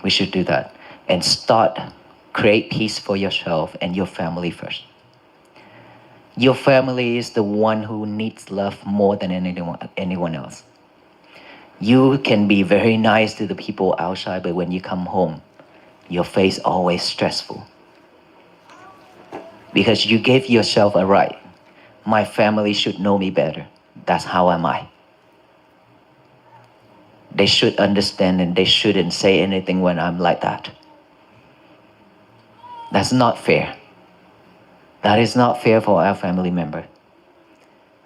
We should do that. And start, create peace for yourself and your family first. Your family is the one who needs love more than anyone else. You can be very nice to the people outside, but when you come home, your face always stressful. Because you gave yourself a right. My family should know me better. That's how am I. They should understand and they shouldn't say anything when I'm like that. That's not fair. That is not fair for our family member.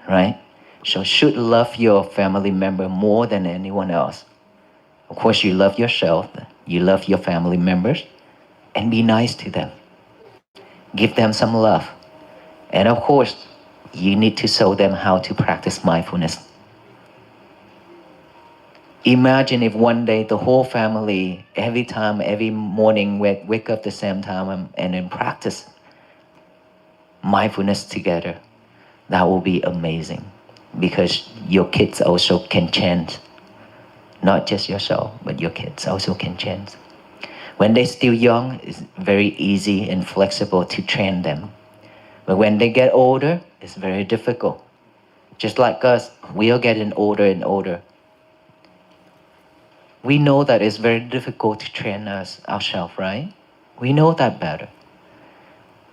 Right? So should love your family member more than anyone else. Of course, you love yourself, you love your family members, and be nice to them. Give them some love. And of course, you need to show them how to practice mindfulness. Imagine if one day the whole family, every time, every morning, wake up the same time and then practice mindfulness together. That will be amazing because your kids also can chant. Not just yourself, but your kids also can chant. When they're still young, it's very easy and flexible to train them. But when they get older, it's very difficult. Just like us, we are getting older and older. We know that it's very difficult to train us ourselves, right? We know that better.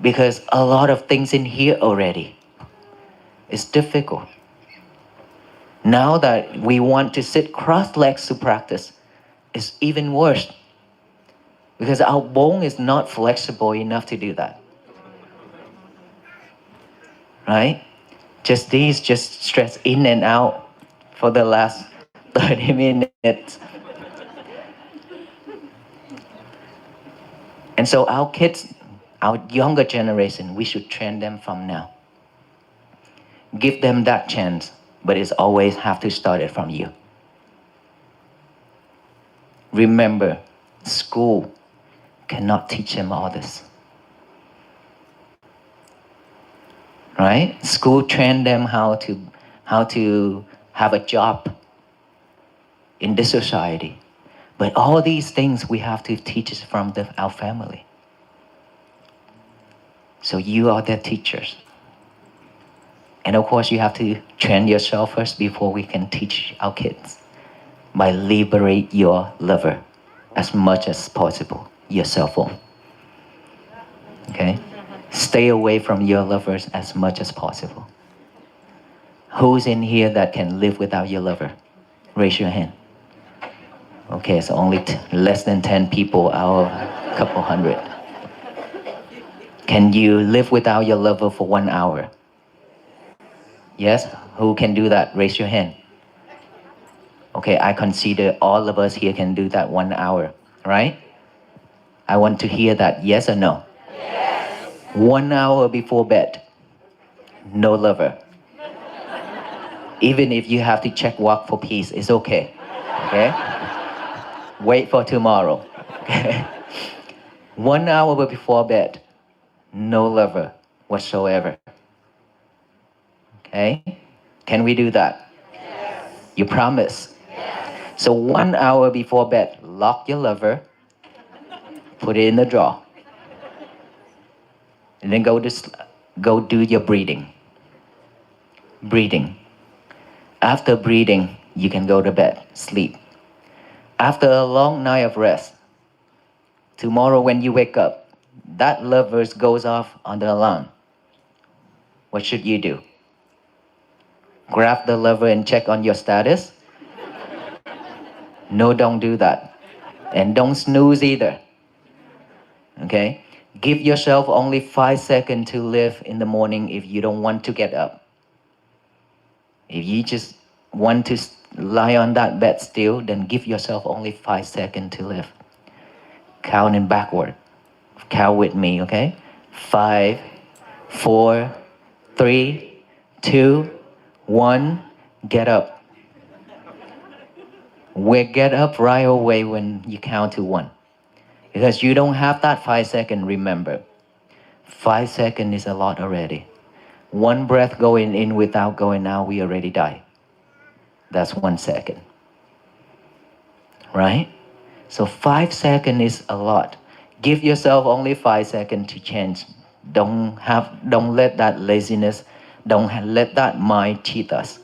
Because a lot of things in here already. It's difficult. Now that we want to sit cross-legs to practice, it's even worse. Because our bone is not flexible enough to do that. Right? Just stretch in and out for the last 30 minutes. And so our kids, our younger generation, we should train them from now. Give them that chance, but it's always have to start it from you. Remember, school cannot teach them all this. Right? School train them how to have a job in this society. But all these things we have to teach from our family. So you are their teachers. And of course you have to train yourself first before we can teach our kids. By liberate your lover as much as possible, your cell phone. Okay? Stay away from your lovers as much as possible. Who's in here that can live without your lover? Raise your hand. Okay, so only less than 10 people out of a couple hundred. Can you live without your lover for 1 hour? Yes? Who can do that? Raise your hand. Okay, I consider all of us here can do that 1 hour, right? I want to hear that, yes or no? Yes. 1 hour before bed, no lover. Even if you have to check walk for peace, it's okay. Okay? Wait for tomorrow. Okay? 1 hour before bed, no lover whatsoever. Okay? Can we do that? Yes. You promise? Yes. So 1 hour before bed, lock your lover, put it in the drawer, and then go do your breathing. Breathing. After breathing, you can go to bed, sleep. After a long night of rest, tomorrow when you wake up, that lover goes off on the alarm. What should you do? Grab the lover and check on your status? No, don't do that. And don't snooze either. Okay? Give yourself only 5 seconds to live in the morning if you don't want to get up. If you just want to lie on that bed still, then give yourself only 5 seconds to live. Counting backward. Count with me, okay? 5, 4, 3, 2, 1. Get up. We get up right away when you count to 1. Because you don't have that 5 seconds, remember. 5 seconds is a lot already. 1 breath going in without going out, we already die. That's 1 second. Right? So 5 seconds is a lot. Give yourself only 5 seconds to change. Don't let that laziness, let that mind cheat us.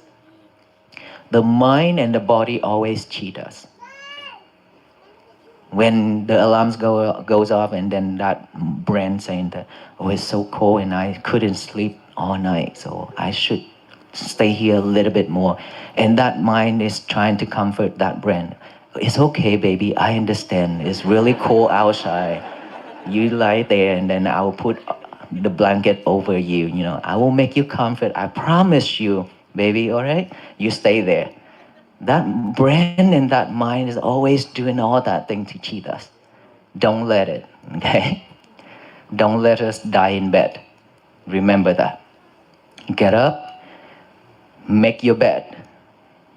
The mind and the body always cheat us. When the alarms goes off and then that brain saying that, oh, it's so cold and I couldn't sleep all night, so I should stay here a little bit more. And that mind is trying to comfort that brain. It's okay, baby, I understand. It's really cold outside. You lie there and then I'll put the blanket over you, I will make you comfort. I promise you, baby, all right? You stay there. That brain and that mind is always doing all that thing to cheat us. Don't let it, okay? Don't let us die in bed. Remember that. Get up, make your bed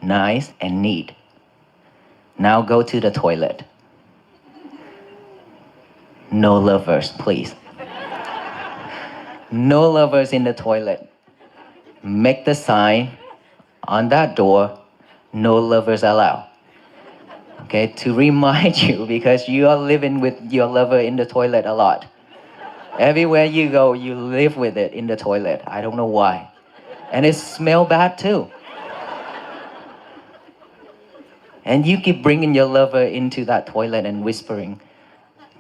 nice and neat. Now go to the toilet. No lovers, please. No lovers in the toilet. Make the sign on that door, no lovers allowed. Okay, to remind you, because you are living with your lover in the toilet a lot. Everywhere you go, you live with it in the toilet. I don't know why. And it smells bad too. And you keep bringing your lover into that toilet and whispering,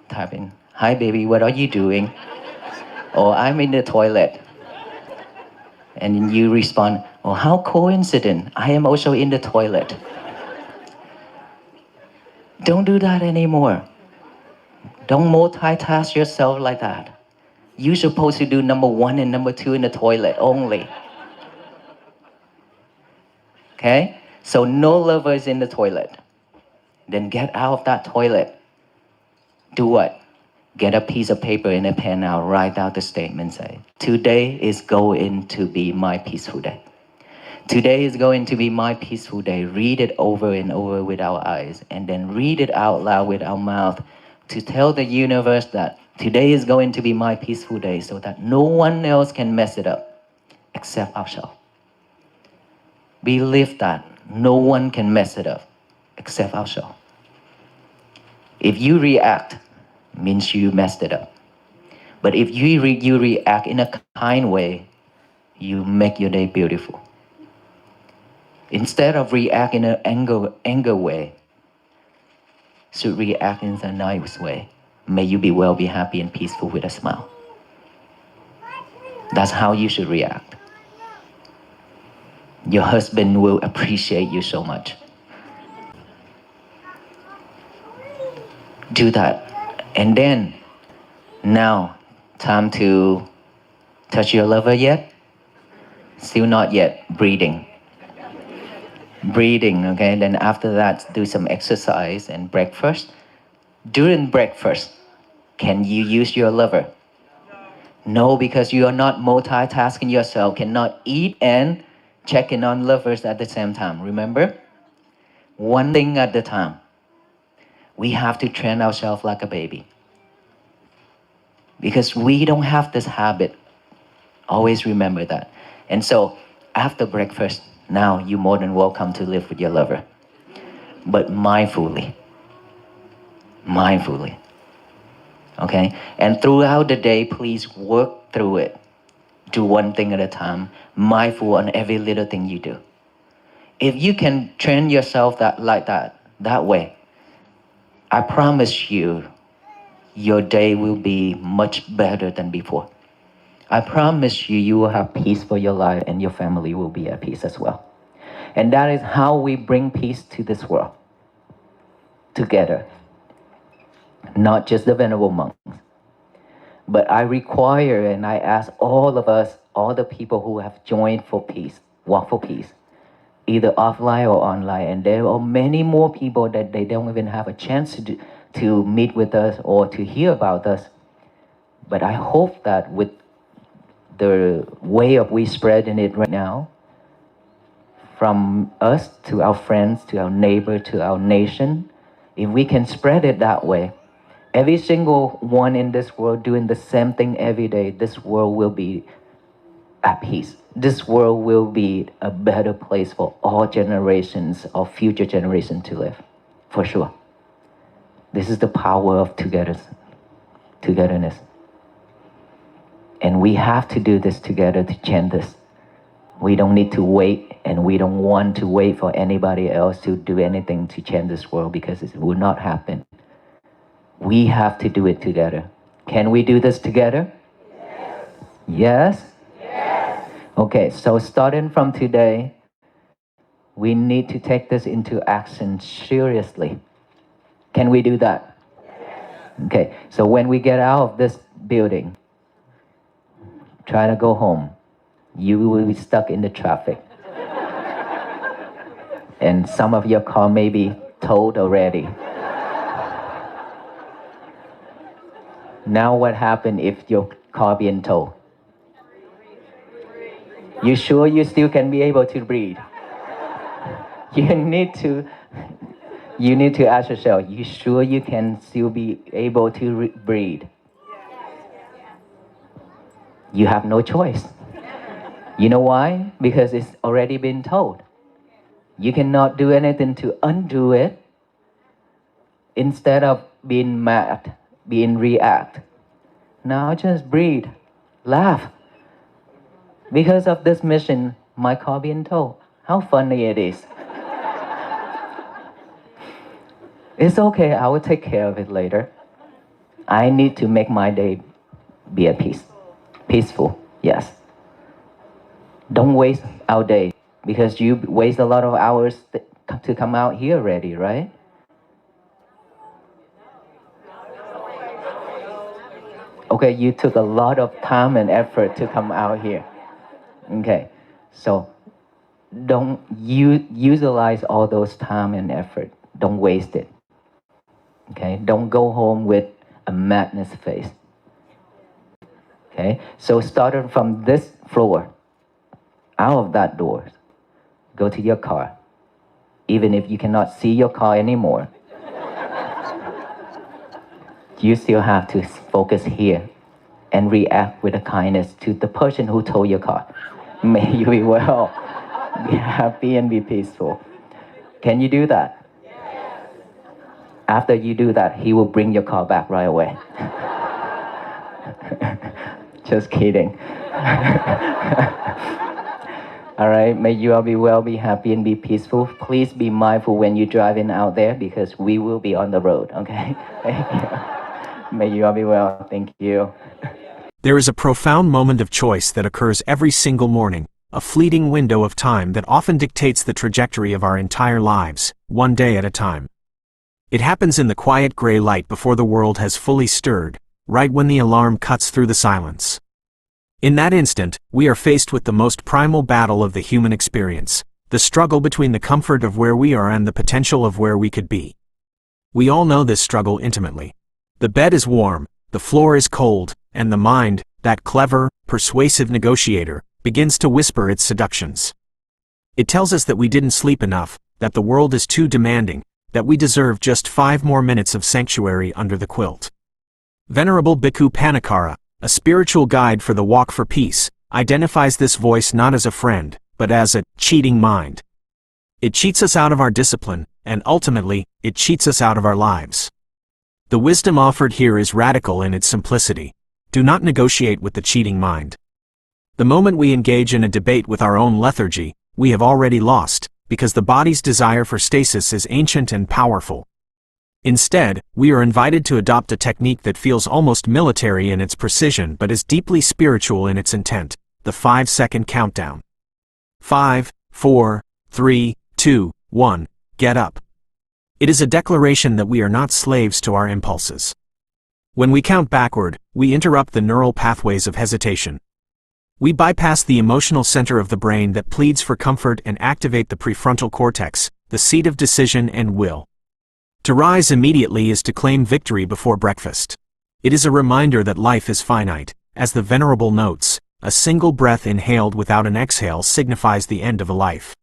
typing, hi baby, what are you doing? Or I'm in the toilet. And you respond, oh, how coincident, I am also in the toilet. Don't do that anymore. Don't multitask yourself like that. You're supposed to do number 1 and number 2 in the toilet only. Okay? So no lovers in the toilet. Then get out of that toilet. Do what? Get a piece of paper and a pen out, write out the statement, say, today is going to be my peaceful day. Today is going to be my peaceful day. Read it over and over with our eyes, and then read it out loud with our mouth to tell the universe that today is going to be my peaceful day so that no one else can mess it up except ourselves. Believe that no one can mess it up except ourselves. If you react, means you messed it up. But if you react in a kind way, you make your day beautiful. Instead of react in an anger way, should react in a nice way. May you be well, be happy and peaceful with a smile. That's how you should react. Your husband will appreciate you so much. Do that. And then, now, time to touch your lover yet? Still not yet. Breathing. Breathing, okay? Then after that, do some exercise and breakfast. During breakfast, can you use your lover? No, because you are not multitasking yourself, cannot eat and check in on lovers at the same time. Remember? One thing at a time. We have to train ourselves like a baby. Because we don't have this habit. Always remember that. And so, after breakfast, now you're more than welcome to live with your lover. But mindfully. Mindfully. Okay? And throughout the day, please work through it. Do one thing at a time. Mindful on every little thing you do. If you can train yourself that way, I promise you, your day will be much better than before. I promise you, you will have peace for your life and your family will be at peace as well. And that is how we bring peace to this world. Together. Not just the venerable monks. But I require and I ask all of us, all the people who have joined for peace, walk for peace, either offline or online. And there are many more people that they don't even have a chance to meet with us or to hear about us. But I hope that with the way of we spreading it right now, from us to our friends, to our neighbor, to our nation, if we can spread it that way, every single one in this world doing the same thing every day, this world will be at peace. This world will be a better place for all generations or future generations to live, for sure. This is the power of togetherness. And we have to do this together to change this. We don't need to wait, and we don't want to wait for anybody else to do anything to change this world, because it will not happen. We have to do it together. Can we do this together? Yes? Yes? Okay, so starting from today, we need to take this into action seriously. Can we do that? Okay, so when we get out of this building, try to go home. You will be stuck in the traffic. And some of your car may be towed already. Now what happens if your car being towed? You sure you still can be able to breathe? You need to ask yourself, you sure you can still be able to breathe? You have no choice. You know why? Because it's already been told. You cannot do anything to undo it. Instead of being mad, being react. Now just breathe, laugh. Because of this mission, my car being towed. How funny it is. It's okay, I will take care of it later. I need to make my day be at peace. Peaceful, yes. Don't waste our day, because you waste a lot of hours to come out here already, right? Okay, you took a lot of time and effort to come out here. Okay, so don't utilize all those time and effort. Don't waste it. Okay, don't go home with a madness face. Okay, so starting from this floor, out of that door, go to your car. Even if you cannot see your car anymore, you still have to focus here and react with a kindness to the person who towed your car. May you be well, be happy, and be peaceful. Can you do that? Yes. After you do that, he will bring your car back right away. Just kidding. All right, may you all be well, be happy, and be peaceful. Please be mindful when you're driving out there, because we will be on the road, okay? Thank you. May you all be well. Thank you. There is a profound moment of choice that occurs every single morning, a fleeting window of time that often dictates the trajectory of our entire lives, one day at a time. It happens in the quiet gray light before the world has fully stirred, right when the alarm cuts through the silence. In that instant, we are faced with the most primal battle of the human experience, the struggle between the comfort of where we are and the potential of where we could be. We all know this struggle intimately. The bed is warm, the floor is cold, and the mind, that clever, persuasive negotiator, begins to whisper its seductions. It tells us that we didn't sleep enough, that the world is too demanding, that we deserve just 5 more minutes of sanctuary under the quilt. Venerable Bhikkhu Panikkara, a spiritual guide for the walk for peace, identifies this voice not as a friend, but as a cheating mind. It cheats us out of our discipline, and ultimately, it cheats us out of our lives. The wisdom offered here is radical in its simplicity. Do not negotiate with the cheating mind. The moment we engage in a debate with our own lethargy, we have already lost, because the body's desire for stasis is ancient and powerful. Instead, we are invited to adopt a technique that feels almost military in its precision but is deeply spiritual in its intent, the 5-second countdown. 5, 4, 3, 2, 1, get up. It is a declaration that we are not slaves to our impulses. When we count backward, we interrupt the neural pathways of hesitation. We bypass the emotional center of the brain that pleads for comfort and activate the prefrontal cortex, the seat of decision and will. To rise immediately is to claim victory before breakfast. It is a reminder that life is finite. As the Venerable notes, a single breath inhaled without an exhale signifies the end of a life.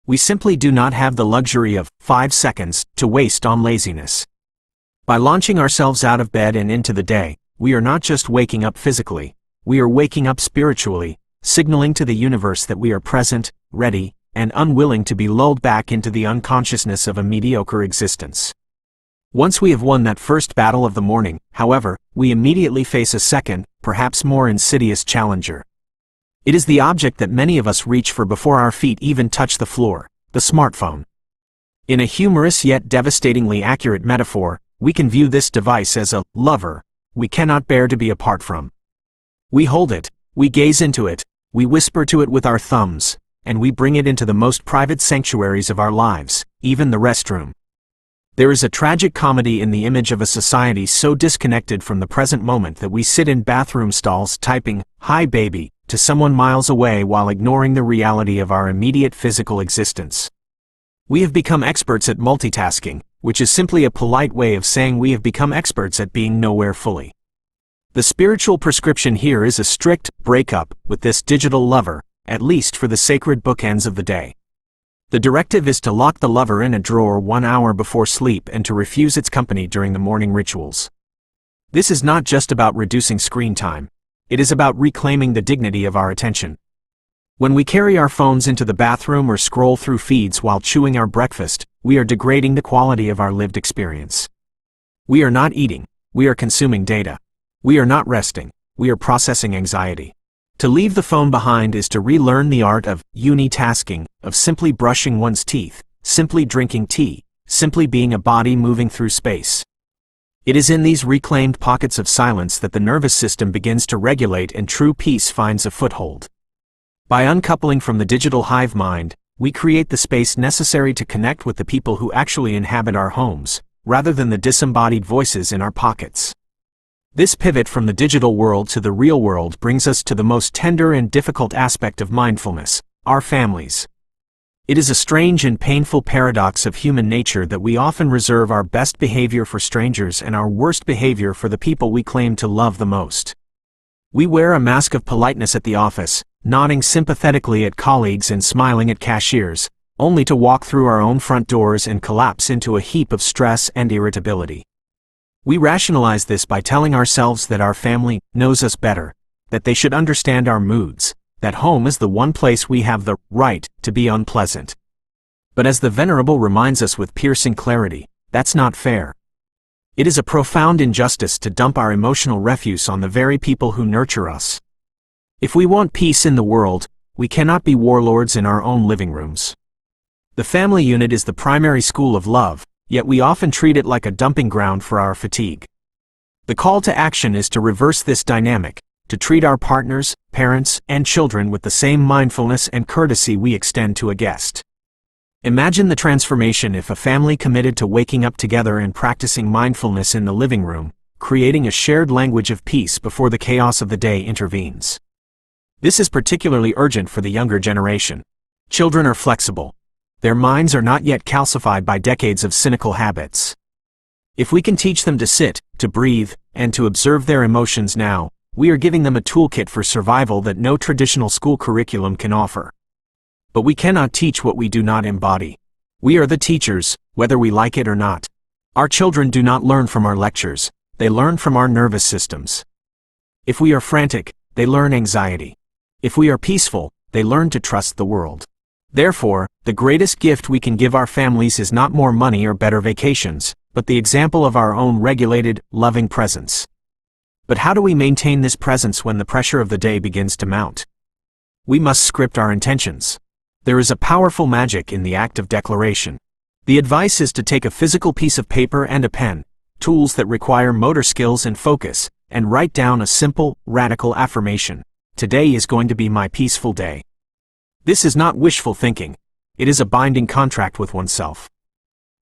We simply do not have the luxury of 5 seconds to waste on laziness. By launching ourselves out of bed and into the day, we are not just waking up physically, we are waking up spiritually, signaling to the universe that we are present, ready, and unwilling to be lulled back into the unconsciousness of a mediocre existence. Once we have won that first battle of the morning, however, we immediately face a second, perhaps more insidious challenger. It is the object that many of us reach for before our feet even touch the floor, the smartphone. In a humorous yet devastatingly accurate metaphor, we can view this device as a lover we cannot bear to be apart from. We hold it, we gaze into it, we whisper to it with our thumbs, and we bring it into the most private sanctuaries of our lives, even the restroom. There is a tragic comedy in the image of a society so disconnected from the present moment that we sit in bathroom stalls typing, "Hi baby," to someone miles away while ignoring the reality of our immediate physical existence. We have become experts at multitasking, which is simply a polite way of saying we have become experts at being nowhere fully. The spiritual prescription here is a strict breakup with this digital lover, at least for the sacred bookends of the day. The directive is to lock the lover in a drawer 1 hour before sleep and to refuse its company during the morning rituals. This is not just about reducing screen time. It is about reclaiming the dignity of our attention. When we carry our phones into the bathroom or scroll through feeds while chewing our breakfast, we are degrading the quality of our lived experience. We are not eating, we are consuming data. We are not resting, we are processing anxiety. To leave the phone behind is to relearn the art of unitasking, of simply brushing one's teeth, simply drinking tea, simply being a body moving through space. It is in these reclaimed pockets of silence that the nervous system begins to regulate and true peace finds a foothold. By uncoupling from the digital hive mind, we create the space necessary to connect with the people who actually inhabit our homes, rather than the disembodied voices in our pockets. This pivot from the digital world to the real world brings us to the most tender and difficult aspect of mindfulness, our families. It is a strange and painful paradox of human nature that we often reserve our best behavior for strangers and our worst behavior for the people we claim to love the most. We wear a mask of politeness at the office, nodding sympathetically at colleagues and smiling at cashiers, only to walk through our own front doors and collapse into a heap of stress and irritability. We rationalize this by telling ourselves that our family knows us better, that they should understand our moods, that home is the one place we have the right to be unpleasant. But as the Venerable reminds us with piercing clarity, that's not fair. It is a profound injustice to dump our emotional refuse on the very people who nurture us. If we want peace in the world, we cannot be warlords in our own living rooms. The family unit is the primary school of love, yet we often treat it like a dumping ground for our fatigue. The call to action is to reverse this dynamic, to treat our partners, parents, and children with the same mindfulness and courtesy we extend to a guest. Imagine the transformation if a family committed to waking up together and practicing mindfulness in the living room, creating a shared language of peace before the chaos of the day intervenes. This is particularly urgent for the younger generation. Children are flexible. Their minds are not yet calcified by decades of cynical habits. If we can teach them to sit, to breathe, and to observe their emotions now, we are giving them a toolkit for survival that no traditional school curriculum can offer. But we cannot teach what we do not embody. We are the teachers, whether we like it or not. Our children do not learn from our lectures, they learn from our nervous systems. If we are frantic, they learn anxiety. If we are peaceful, they learn to trust the world. Therefore, the greatest gift we can give our families is not more money or better vacations, but the example of our own regulated, loving presence. But how do we maintain this presence when the pressure of the day begins to mount? We must script our intentions. There is a powerful magic in the act of declaration. The advice is to take a physical piece of paper and a pen, tools that require motor skills and focus, and write down a simple, radical affirmation. Today is going to be my peaceful day. This is not wishful thinking. It is a binding contract with oneself.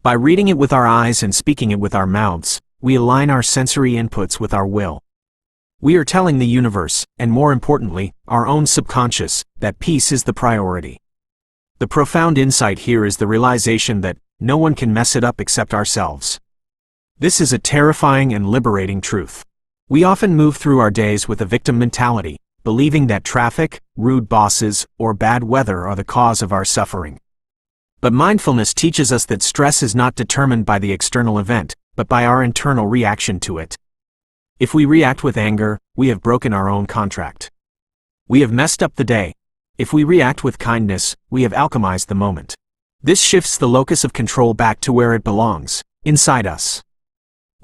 By reading it with our eyes and speaking it with our mouths, we align our sensory inputs with our will. We are telling the universe, and more importantly, our own subconscious, that peace is the priority. The profound insight here is the realization that no one can mess it up except ourselves. This is a terrifying and liberating truth. We often move through our days with a victim mentality, believing that traffic, rude bosses, or bad weather are the cause of our suffering. But mindfulness teaches us that stress is not determined by the external event, but by our internal reaction to it. If we react with anger, we have broken our own contract. We have messed up the day. If we react with kindness, we have alchemized the moment. This shifts the locus of control back to where it belongs, inside us.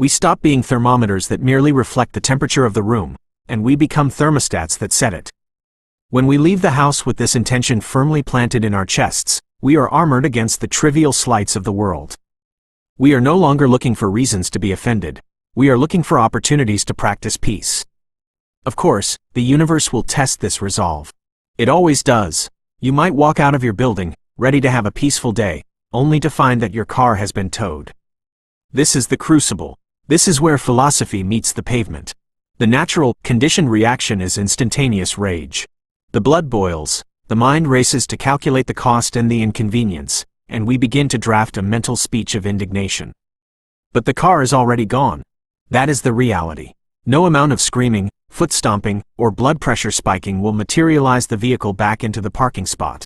We stop being thermometers that merely reflect the temperature of the room, and we become thermostats that set it. When we leave the house with this intention firmly planted in our chests, we are armored against the trivial slights of the world. We are no longer looking for reasons to be offended. We are looking for opportunities to practice peace. Of course, the universe will test this resolve. It always does. You might walk out of your building, ready to have a peaceful day, only to find that your car has been towed. This is the crucible. This is where philosophy meets the pavement. The natural, conditioned reaction is instantaneous rage. The blood boils, the mind races to calculate the cost and the inconvenience, and we begin to draft a mental speech of indignation. But the car is already gone. That is the reality. No amount of screaming, foot stomping, or blood pressure spiking will materialize the vehicle back into the parking spot.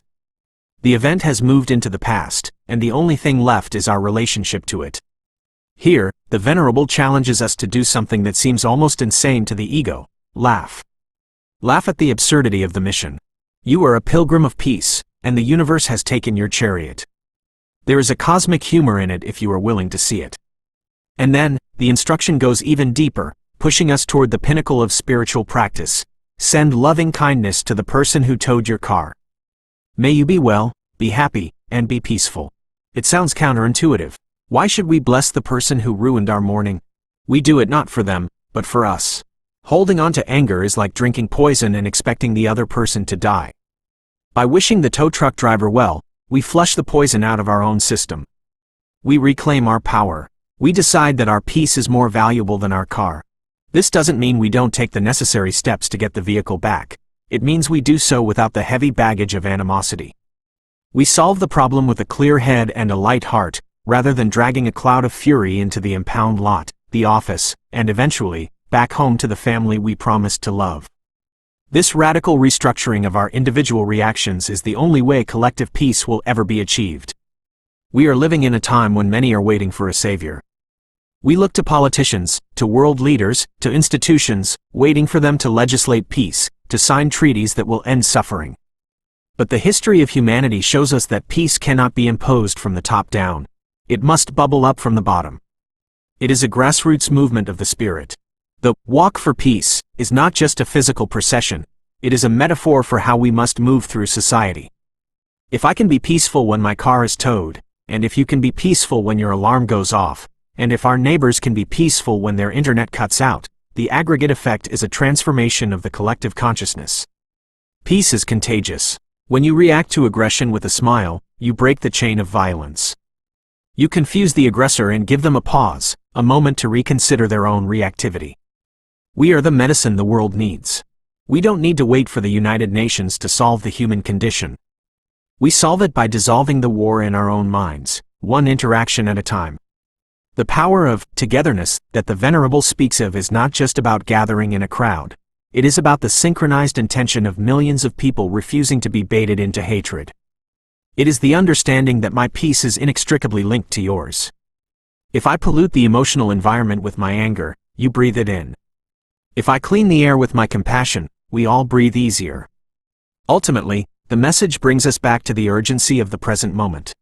The event has moved into the past, and the only thing left is our relationship to it. Here, the Venerable challenges us to do something that seems almost insane to the ego: laugh. Laugh at the absurdity of the mission. You are a pilgrim of peace, and the universe has taken your chariot. There is a cosmic humor in it if you are willing to see it. And then, the instruction goes even deeper, pushing us toward the pinnacle of spiritual practice. Send loving kindness to the person who towed your car. May you be well, be happy, and be peaceful. It sounds counterintuitive. Why should we bless the person who ruined our morning? We do it not for them, but for us. Holding on to anger is like drinking poison and expecting the other person to die. By wishing the tow truck driver well, we flush the poison out of our own system. We reclaim our power. We decide that our peace is more valuable than our car. This doesn't mean we don't take the necessary steps to get the vehicle back. It means we do so without the heavy baggage of animosity. We solve the problem with a clear head and a light heart, rather than dragging a cloud of fury into the impound lot, the office, and eventually, back home to the family we promised to love. This radical restructuring of our individual reactions is the only way collective peace will ever be achieved. We are living in a time when many are waiting for a savior. We look to politicians, to world leaders, to institutions, waiting for them to legislate peace, to sign treaties that will end suffering. But the history of humanity shows us that peace cannot be imposed from the top down. It must bubble up from the bottom. It is a grassroots movement of the spirit. The walk for peace is not just a physical procession, it is a metaphor for how we must move through society. If I can be peaceful when my car is towed, and if you can be peaceful when your alarm goes off, and if our neighbors can be peaceful when their internet cuts out, the aggregate effect is a transformation of the collective consciousness. Peace is contagious. When you react to aggression with a smile, you break the chain of violence. You confuse the aggressor and give them a pause, a moment to reconsider their own reactivity. We are the medicine the world needs. We don't need to wait for the United Nations to solve the human condition. We solve it by dissolving the war in our own minds, one interaction at a time. The power of togetherness that the Venerable speaks of is not just about gathering in a crowd. It is about the synchronized intention of millions of people refusing to be baited into hatred. It is the understanding that my peace is inextricably linked to yours. If I pollute the emotional environment with my anger, you breathe it in. If I clean the air with my compassion, we all breathe easier. Ultimately, the message brings us back to the urgency of the present moment.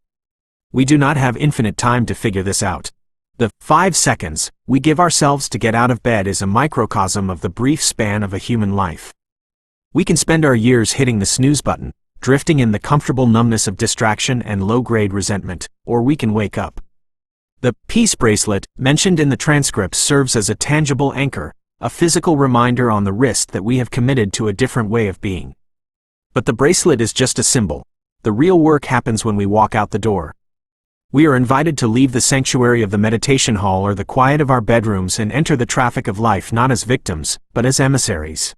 We do not have infinite time to figure this out. The 5 seconds we give ourselves to get out of bed is a microcosm of the brief span of a human life. We can spend our years hitting the snooze button, drifting in the comfortable numbness of distraction and low-grade resentment, or we can wake up. The peace bracelet mentioned in the transcript serves as a tangible anchor, a physical reminder on the wrist that we have committed to a different way of being. But the bracelet is just a symbol. The real work happens when we walk out the door. We are invited to leave the sanctuary of the meditation hall or the quiet of our bedrooms and enter the traffic of life not as victims, but as emissaries.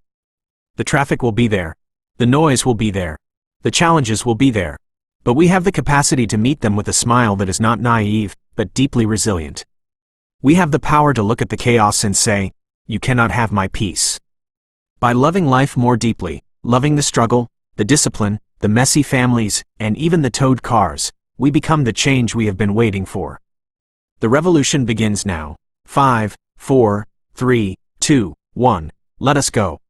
The traffic will be there. The noise will be there. The challenges will be there. But we have the capacity to meet them with a smile that is not naive, but deeply resilient. We have the power to look at the chaos and say, "You cannot have my peace." By loving life more deeply, loving the struggle, the discipline, the messy families, and even the towed cars, we become the change we have been waiting for. The revolution begins now. 5, 4, 3, 2, 1. Let us go.